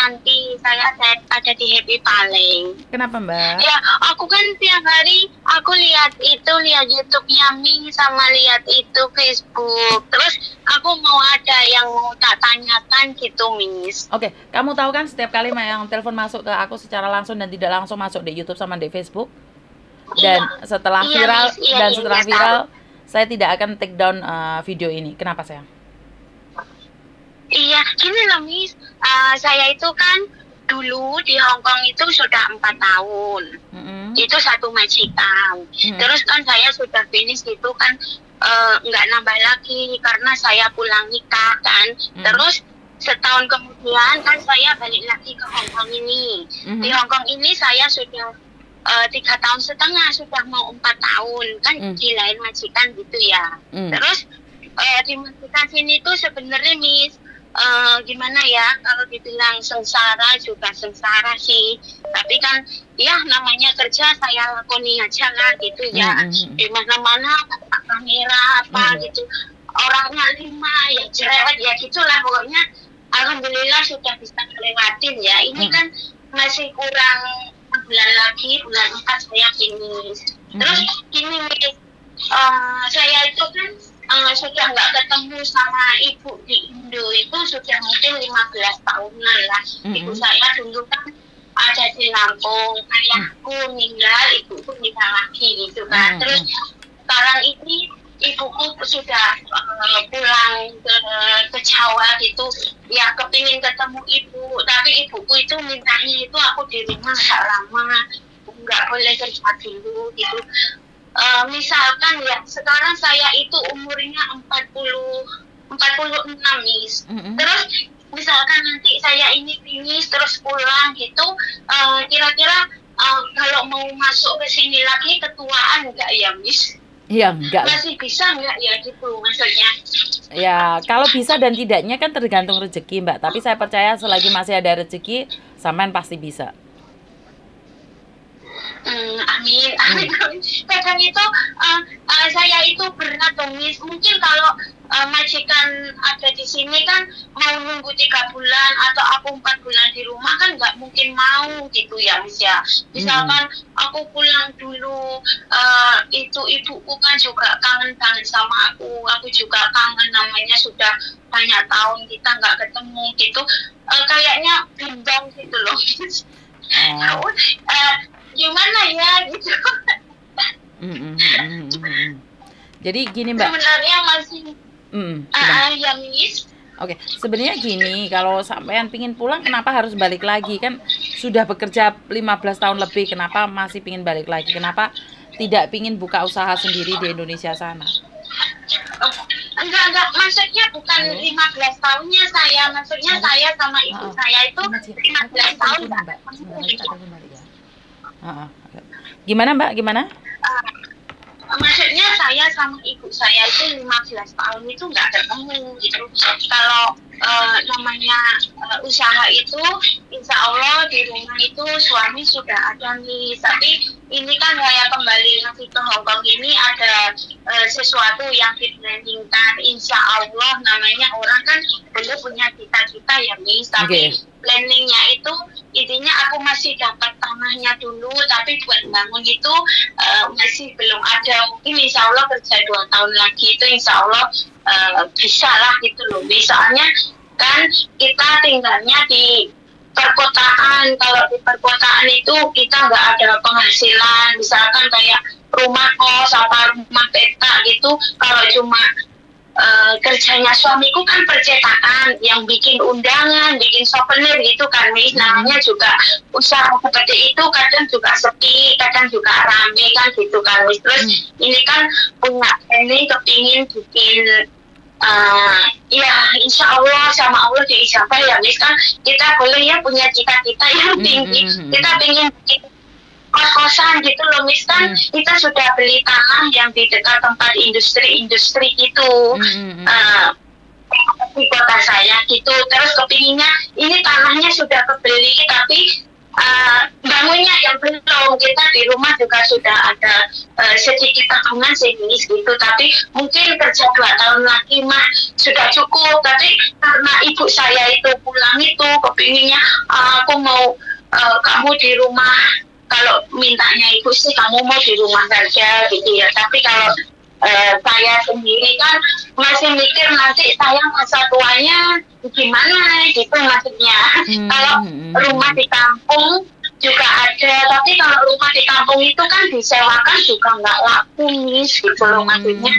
Rianti, saya ada di Happy Paling. Kenapa Mbak? Ya, aku kan tiap hari aku lihat YouTube-nya Mi sama lihat itu Facebook. Terus aku mau ada yang mau tak tanyakan gitu, Miss. Oke, kamu tahu kan setiap kali yang telepon masuk ke aku secara langsung dan tidak langsung masuk di YouTube sama di Facebook. Dan setelah Iya, viral Miss. Iya, setelah iya, viral, tahu. saya tidak akan take down video ini. Kenapa sayang? Iya, gini loh Miss, saya itu kan dulu di Hong Kong itu sudah 4 tahun, itu satu majikan. Terus kan saya sudah finish gitu kan, nggak nambah lagi karena saya pulang nikah kan. Terus setahun kemudian kan saya balik lagi ke Hong Kong ini. Di Hong Kong ini saya sudah 3 tahun setengah, sudah mau 4 tahun kan di lain majikan gitu ya. Terus di majikan sini tuh sebenarnya Miss, gimana ya, kalau dibilang sengsara juga sengsara sih, tapi kan ya namanya kerja saya lakoni aja lah gitu ya. Di mana-mana kamera apa gitu, orangnya 5 ya cerewet ya gitulah pokoknya. Alhamdulillah sudah bisa lewatin ya. Ini kan masih kurang bulan lagi, bulan 4 saya finish. Terus gini Miss, saya itu kan sudah nggak ketemu sama ibu di Indo itu sudah mungkin 15 tahunan lah. Ibu saya dulu kan ada di Lampung, ayahku meninggal, ibuku nikah lagi gitu kan. Terus sekarang ini ibuku sudah pulang ke Jawa gitu, ya kepingin ketemu ibu, tapi ibuku itu mintanya itu aku di rumah nggak lama, nggak boleh kerja dulu gitu. Misalkan ya sekarang saya itu umurnya 46 Miss. Terus misalkan nanti saya ini finish terus pulang gitu, kira-kira kalau mau masuk ke sini lagi ketuaan enggak ya Miss? Iya, enggak. Masih bisa enggak ya gitu maksudnya? Ya, kalau bisa dan tidaknya kan tergantung rezeki Mbak. Tapi saya percaya selagi masih ada rezeki, sampean pasti bisa. Amin. Kadang itu saya itu berat dong Miss. Mungkin kalau majikan ada di sini kan mau nunggu 3 bulan atau aku 4 bulan di rumah kan nggak mungkin mau gitu ya Miss ya. Misalkan aku pulang dulu, itu ibuku kan juga kangen banget sama aku juga kangen, namanya sudah banyak tahun kita nggak ketemu gitu. Kayaknya bimbang gitu loh Miss. Gimana ya gitu. Jadi gini Mbak. Sebenarnya masih ya Miss. Oke, sebenarnya gini, kalau sampean pingin pulang kenapa harus balik lagi? Kan sudah bekerja 15 tahun lebih, kenapa masih pingin balik lagi? Kenapa tidak pingin buka usaha sendiri di Indonesia sana? Enggak, maksudnya bukan 15 tahunnya saya, maksudnya saya sama ibu saya itu 15 tahun Mbak. Gimana Mbak, gimana? Maksudnya saya sama ibu saya itu 15 tahun itu nggak ketemu gitu. Kalau namanya usaha itu, insya Allah di rumah itu suami sudah ada nih. Tapi ini kan saya kembali lagi ke Hong Kong ini ada sesuatu yang diplanningkan. Insya Allah namanya orang kan belum punya cita-cita ya Miss. Tapi planningnya itu intinya aku masih dapat tanahnya dulu, tapi buat bangun itu masih belum ada. Mungkin insya Allah kerja 2 tahun lagi itu insya Allah bisa lah gitu loh. Misalnya kan kita tinggalnya di perkotaan, kalau di perkotaan itu kita nggak ada penghasilan, misalkan kayak rumah kos apa rumah petak gitu, kalau cuma kerjanya suamiku kan percetakan, yang bikin undangan, bikin souvenir gitu kan Miss, namanya juga usaha seperti itu, kadang juga sepi, kadang juga rame kan gitu kan Miss. Terus ini kan punya ini kepingin bikin ya insya Allah sama Allah diijabah ya Miss, kan kita boleh ya punya cita-cita yang tinggi, kita pengen bikin kos-kosan gitu loh Miss, kan kita sudah beli tanah yang di dekat tempat industri gitu di kota saya gitu. Terus kepinginnya ini tanahnya sudah kebeli, tapi bangunnya yang belum, kita di rumah juga sudah ada sedikit tabungan sejenis gitu, tapi mungkin kerja 2 tahun lagi mah sudah cukup. Tapi karena ibu saya itu pulang itu kepinginnya aku mau kamu di rumah, kalau mintanya ibu sih kamu mau di rumah saja gitu ya, tapi kalau saya sendiri kan masih mikir nanti saya masa tuanya gimana gitu maksudnya. Kalau rumah di kampung juga ada, tapi kalau rumah di kampung itu kan disewakan juga nggak laku nih gitu loh maksudnya.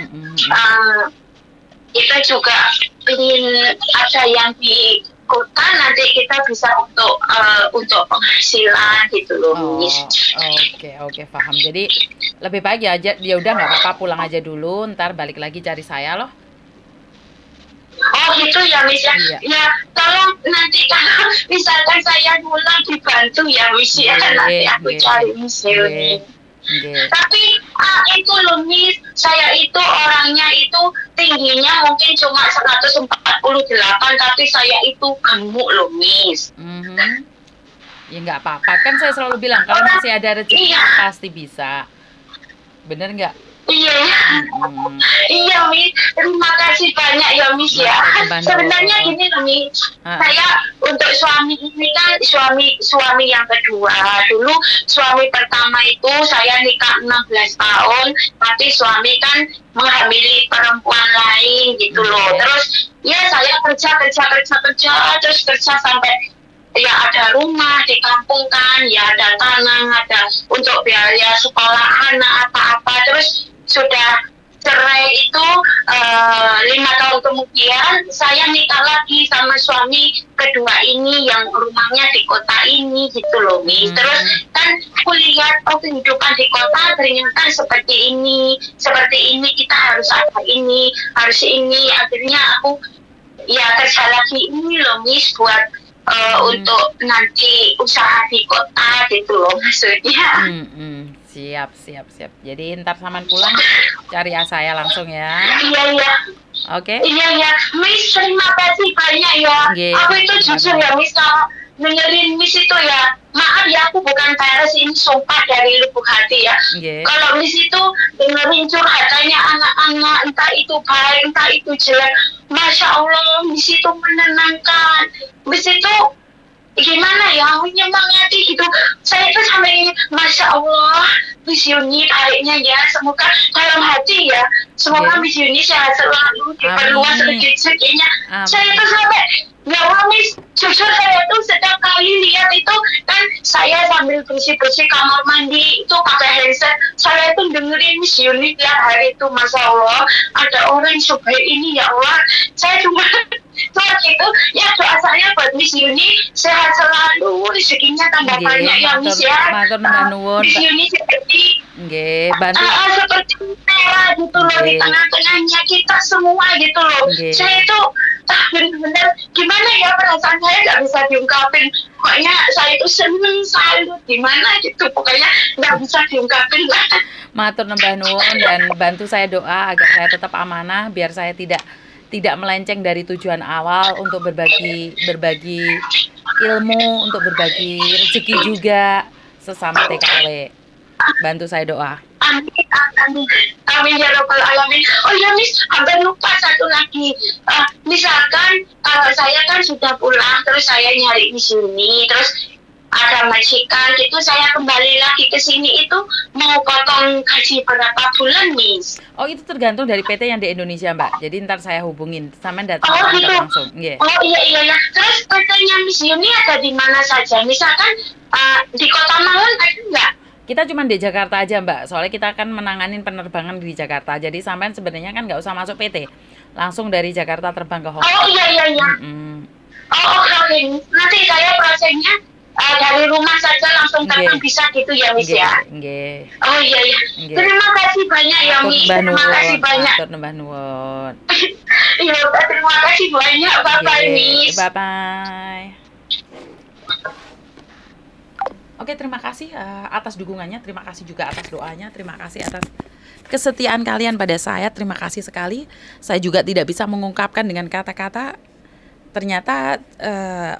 Kita juga ingin ada yang di kota, nanti kita bisa untuk penghasilan gitu loh. Oke, paham. Jadi lebih baik ya udah nggak apa-apa, pulang aja dulu, ntar balik lagi cari saya loh. Oh gitu ya Miss ya. Iya. Ya tolong nanti kalau misalkan saya pulang dibantu ya Miss ya, nanti aku cari Miss Yuni. Tapi itu loh Miss, saya itu orangnya itu tingginya mungkin cuma 148, tapi saya itu gemuk loh Miss. Ya nggak apa-apa, kan saya selalu bilang kalau masih ada rezeki pasti bisa. Bener nggak? Iya, iya Miss, terima kasih banyak ya Miss ya. Sebenarnya gini loh Miss, saya untuk suami ini kan suami yang kedua. Dulu suami pertama itu saya nikah 16 tahun, tapi suami kan menghamili perempuan lain gitu loh. Terus ya saya kerja terus kerja sampai ya ada rumah di kampung kan, ya ada tanah, ada untuk biaya sekolah anak apa-apa. Terus sudah cerai itu 5 tahun kemudian saya nikah lagi sama suami kedua ini yang rumahnya di kota ini gitu loh Miss. Terus kan aku lihat kehidupan di kota ternyata seperti ini kita harus ada ini, harus ini. Akhirnya aku ya kerja lagi ini loh Miss buat untuk nanti usaha di kota gitu loh maksudnya. Siap. Jadi ntar Saman pulang cari saya langsung ya. Iya. Oke. Iya, Miss terima kasih banyak ya. Aku itu jujur ya Miss, kalau dengerin Miss itu ya, maaf ya aku bukan peres, ini sumpah dari lubuk hati ya. Kalau Miss itu dengerin curhatannya anak-anak, entah itu baik, entah itu jelek, Masya Allah Miss itu menenangkan. Miss itu gimana ya, menyemangati gitu. Saya itu sampai Masya Allah Miss Yuni baiknya ya, semoga dalam hati ya, semoga Miss Yuni sehat selalu, diperluas rezekinya. Saya itu sampai ya Allah Miss, jujur saya itu setiap kali lihat itu kan, saya sambil bersih-bersih kamar mandi itu pakai handset, saya itu dengerin Miss Yuni tiap hari itu. Masya Allah ada orang sebaik ini ya Allah. Saya cuma gitu ya, doa saya buat Miss Yuni sehat selalu, rezekinya tambah banyak ya Miss ya. Miss Yuni seperti seperti merah gitu loh di tengah-tengahnya kita semua gitu loh. Saya itu benar-benar gimana ya, perasaan saya nggak bisa diungkapin. Pokoknya saya itu seneng, salut gimana gitu, pokoknya nggak bisa diungkapin lah. Matur nembah nuwun, dan bantu saya doa agar saya tetap amanah, biar saya tidak melenceng dari tujuan awal untuk berbagi ilmu, untuk berbagi rezeki juga sesama TKW. Bantu saya doa. Amin ya Rabbal Alamin. Oh ya Miss, hampir lupa satu lagi. Misalkan kalau saya kan sudah pulang, terus saya nyari di sini, terus ada majikan gitu, saya kembali lagi ke sini itu mau potong gaji berapa bulan Miss? Oh itu tergantung dari PT yang di Indonesia Mbak. Jadi ntar saya hubungin, sama datang gitu langsung. Oh iya. Terus PT-nya Miss Yuni ada di mana saja? Misalkan di Kota Malang ada nggak? Kita cuma di Jakarta aja Mbak, soalnya kita akan menanganin penerbangan di Jakarta. Jadi sampean sebenarnya kan nggak usah masuk PT, langsung dari Jakarta terbang ke Hong Kong. Oh iya. Oke. Nanti saya prosesnya dari rumah saja langsung terbang bisa gitu ya Miss ya. Oh iya. Terima kasih banyak ya Miss. Terima kasih banyak. Mbah nuwun. Iya, terima kasih banyak Bapak Miss. Bye. Oke, terima kasih atas dukungannya, terima kasih juga atas doanya, terima kasih atas kesetiaan kalian pada saya, terima kasih sekali. Saya juga tidak bisa mengungkapkan dengan kata-kata. Ternyata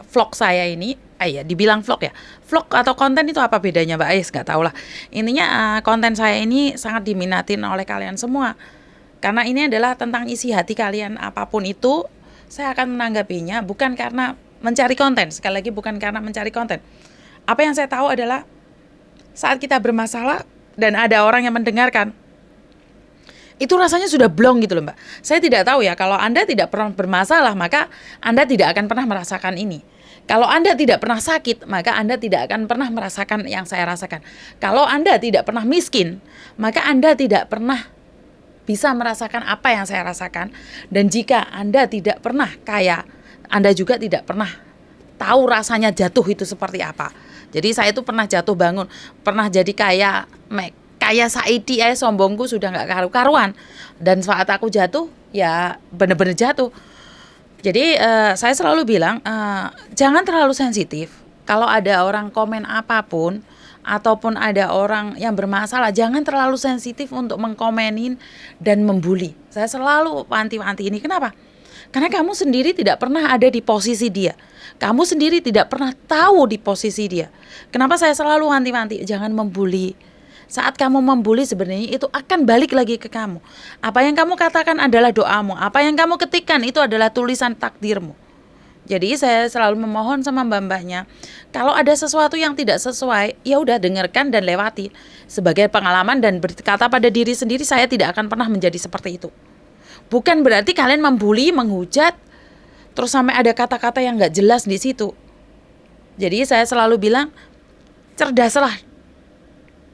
vlog saya ini ya dibilang vlog ya. Vlog atau konten itu apa bedanya Mbak Ais? Nggak tahu lah. Intinya konten saya ini sangat diminatin oleh kalian semua. Karena ini adalah tentang isi hati kalian, apapun itu saya akan menanggapinya bukan karena mencari konten. Sekali lagi bukan karena mencari konten. Apa yang saya tahu adalah saat kita bermasalah dan ada orang yang mendengarkan, itu rasanya sudah blong gitu loh Mbak. Saya tidak tahu ya, kalau Anda tidak pernah bermasalah maka Anda tidak akan pernah merasakan ini. Kalau Anda tidak pernah sakit, maka Anda tidak akan pernah merasakan yang saya rasakan. Kalau Anda tidak pernah miskin, maka Anda tidak pernah bisa merasakan apa yang saya rasakan. Dan jika Anda tidak pernah kaya, Anda juga tidak pernah tahu rasanya jatuh itu seperti apa. Jadi saya itu pernah jatuh bangun, pernah jadi kaya Saidi, sombongku sudah nggak karu-karuan. Dan saat aku jatuh, ya benar-benar jatuh. Jadi saya selalu bilang, jangan terlalu sensitif. Kalau ada orang komen apapun, ataupun ada orang yang bermasalah, jangan terlalu sensitif untuk mengkomenin dan membuli. Saya selalu wanti-wanti ini. Kenapa? Karena kamu sendiri tidak pernah ada di posisi dia. Kamu sendiri tidak pernah tahu di posisi dia. Kenapa saya selalu wanti-wanti? Jangan membuli. Saat kamu membuli sebenarnya itu akan balik lagi ke kamu. Apa yang kamu katakan adalah doamu. Apa yang kamu ketikkan itu adalah tulisan takdirmu. Jadi saya selalu memohon sama mbak-mbaknya, kalau ada sesuatu yang tidak sesuai, ya udah dengarkan dan lewati. Sebagai pengalaman dan berkata pada diri sendiri, saya tidak akan pernah menjadi seperti itu. Bukan berarti kalian membuli, menghujat, terus sampai ada kata-kata yang nggak jelas di situ. Jadi saya selalu bilang, cerdaslah.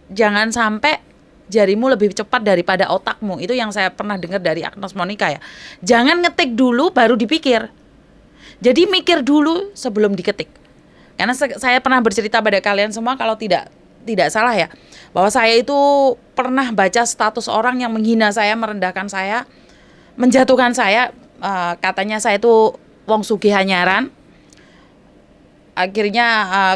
Jangan sampai jarimu lebih cepat daripada otakmu. Itu yang saya pernah dengar dari Agnes Monica ya. Jangan ngetik dulu baru dipikir. Jadi mikir dulu sebelum diketik. Karena saya pernah bercerita pada kalian semua, kalau tidak salah ya, bahwa saya itu pernah baca status orang yang menghina saya, merendahkan saya, menjatuhkan saya. Katanya saya itu wong sugih anyaran. Akhirnya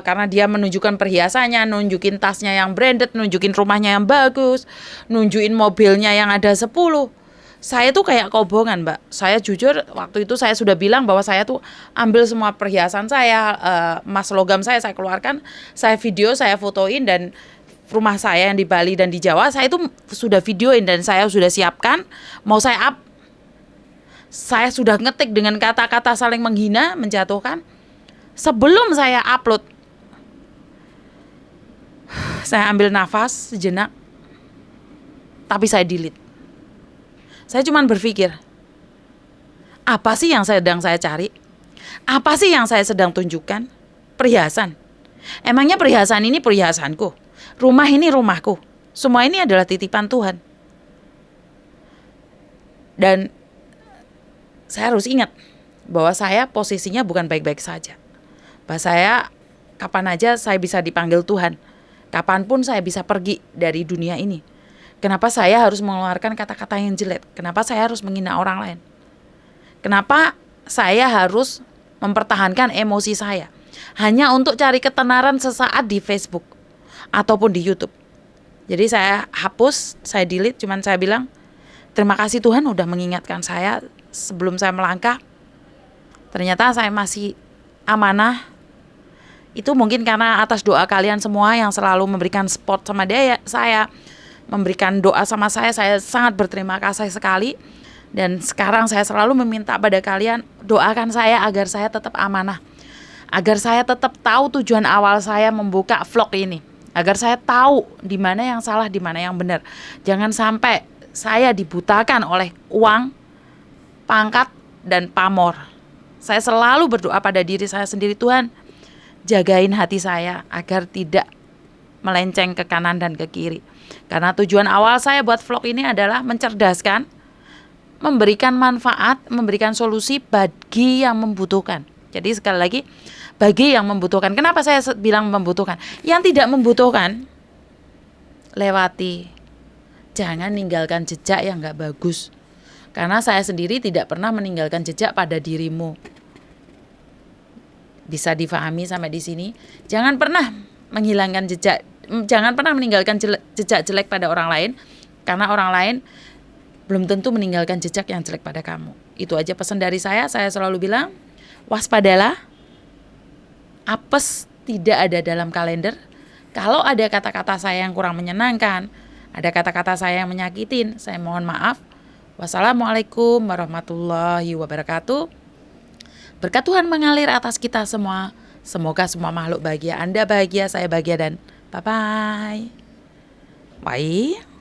karena dia menunjukkan perhiasannya, nunjukin tasnya yang branded, nunjukin rumahnya yang bagus, nunjukin mobilnya yang ada 10. Saya tuh kayak kobongan Mbak. Saya jujur waktu itu saya sudah bilang bahwa saya tuh ambil semua perhiasan saya, emas logam saya keluarkan, saya video, saya fotoin, dan rumah saya yang di Bali dan di Jawa saya itu sudah videoin dan saya sudah siapkan mau saya up. Saya sudah ngetik dengan kata-kata saling menghina, menjatuhkan. Sebelum saya upload, saya ambil nafas sejenak, tapi saya delete. Saya cuma berpikir, apa sih yang sedang saya cari? Apa sih yang saya sedang tunjukkan? Perhiasan. Emangnya perhiasan ini perhiasanku? Rumah ini rumahku. Semua ini adalah titipan Tuhan. Dan saya harus ingat bahwa saya posisinya bukan baik-baik saja. Bahwa saya kapan aja saya bisa dipanggil Tuhan. Kapanpun saya bisa pergi dari dunia ini. Kenapa saya harus mengeluarkan kata-kata yang jelek? Kenapa saya harus menghina orang lain? Kenapa saya harus mempertahankan emosi saya hanya untuk cari ketenaran sesaat di Facebook ataupun di YouTube? Jadi saya hapus, saya delete, cuman saya bilang, terima kasih Tuhan udah mengingatkan saya sebelum saya melangkah. Ternyata saya masih amanah. Itu mungkin karena atas doa kalian semua yang selalu memberikan support sama saya, memberikan doa sama saya sangat berterima kasih sekali. Dan sekarang saya selalu meminta pada kalian, doakan saya agar saya tetap amanah, agar saya tetap tahu tujuan awal saya membuka vlog ini, agar saya tahu di mana yang salah, di mana yang benar. Jangan sampai saya dibutakan oleh uang, pangkat, dan pamor. Saya selalu berdoa pada diri saya sendiri, Tuhan, jagain hati saya agar tidak melenceng ke kanan dan ke kiri. Karena tujuan awal saya buat vlog ini adalah mencerdaskan, memberikan manfaat, memberikan solusi bagi yang membutuhkan. Jadi sekali lagi, bagi yang membutuhkan. Kenapa saya bilang membutuhkan? Yang tidak membutuhkan, lewati. Jangan ninggalkan jejak yang gak bagus. Karena saya sendiri tidak pernah meninggalkan jejak pada dirimu. Bisa difahami sampai di sini? Jangan pernah menghilangkan jejak, jangan pernah meninggalkan jejak jelek pada orang lain, karena orang lain belum tentu meninggalkan jejak yang jelek pada kamu. Itu aja pesan dari saya selalu bilang, waspadalah, apes tidak ada dalam kalender. Kalau ada kata-kata saya yang kurang menyenangkan, ada kata-kata saya yang menyakitin, saya mohon maaf. Wassalamualaikum warahmatullahi wabarakatuh. Berkat Tuhan mengalir atas kita semua. Semoga semua makhluk bahagia. Anda bahagia, saya bahagia, dan bye-bye. Bye.